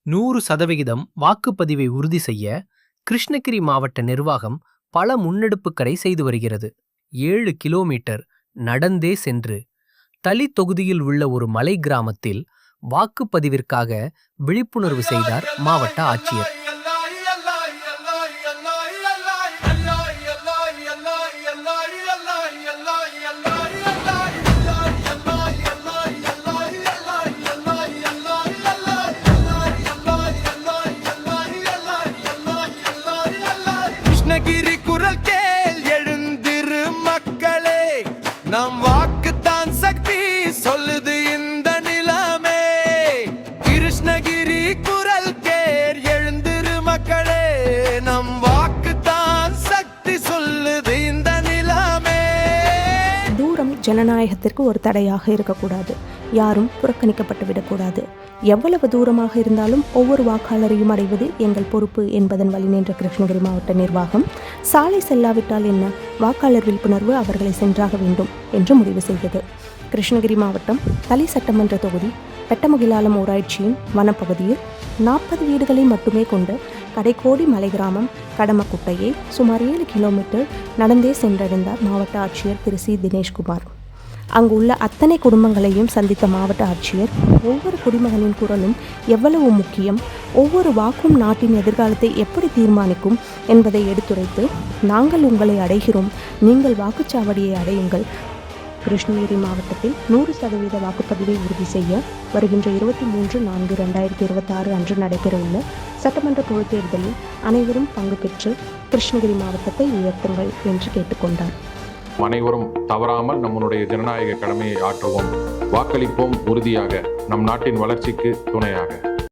100% வாக்குப்பதிவை உறுதி செய்ய கிருஷ்ணகிரி மாவட்ட நிர்வாகம் பல முன்னெடுப்புகளை செய்து வருகிறது. 7 கிலோமீட்டர் நடந்தே சென்று தளி தொகுதியில் உள்ள ஒரு மலை கிராமத்தில் வாக்குப்பதிவிற்காக விழிப்புணர்வு செய்தார் மாவட்ட ஆட்சியர். கிருஷ்ணகிரி குரல் கேள், எழுந்திரு மக்களே, நம் வாக்குத்தான் சக்தி சொல்லுது இந்த நிலமே. கிருஷ்ணகிரி குரல் கேள், எழுந்திரு மக்களே, நம் வாக்குத்தான் சக்தி சொல்லுது இந்த நிலமே. தூரம் ஜனநாயகத்திற்கு ஒரு தடையாக இருக்கக்கூடாது. யாரும் புறக்கணிக்கப்பட்டு விடக்கூடாது. எவ்வளவு தூரமாக இருந்தாலும் ஒவ்வொரு வாக்காளரையும் அடைவது எங்கள் பொறுப்பு என்பதன் வழி நின்ற கிருஷ்ணகிரி மாவட்ட நிர்வாகம் சாலை செல்லாவிட்டால் என்ன, வாக்காளர் விழிப்புணர்வு அவர்களை சென்றாக வேண்டும் என்று முடிவு செய்தது. கிருஷ்ணகிரி மாவட்டம் தளி சட்டமன்ற தொகுதி பெட்டமுகிலாலம் ஊராட்சியின் வனப்பகுதியில் 40 வீடுகளை மட்டுமே கொண்ட கடைக்கோடி மலை கிராமம் கடமக்குட்டையை சுமார் 7 கிலோமீட்டர் நடந்தே சென்றடைந்தார் மாவட்ட ஆட்சியர் திரு சி. தினேஷ்குமார். அங்கு உள்ள அத்தனை குடும்பங்களையும் சந்தித்த மாவட்ட ஆட்சியர் ஒவ்வொரு குடிமகனின் குரலும் எவ்வளவு முக்கியம், ஒவ்வொரு வாக்கும் நாட்டின் எதிர்காலத்தை எப்படி தீர்மானிக்கும் என்பதை எடுத்துரைத்து, நாங்கள் உங்களை அடைகிறோம், நீங்கள் வாக்குச்சாவடியை அடையுங்கள். கிருஷ்ணகிரி மாவட்டத்தில் 100% வாக்குப்பதிவை உறுதி செய்ய வருகின்ற 23/4/2026 அன்று நடைபெறவுள்ள சட்டமன்ற பொதுத் தேர்தலில் அனைவரும் பங்கு பெற்று கிருஷ்ணகிரி மாவட்டத்தை உயர்த்துங்கள் என்று கேட்டுக்கொண்டார். அனைவரும் தவறாமல் நம்முடைய ஜனநாயக கடமையை ஆற்றுவோம். வாக்களிப்போம் உறுதியாக, நம் நாட்டின் வளர்ச்சிக்கு துணையாக.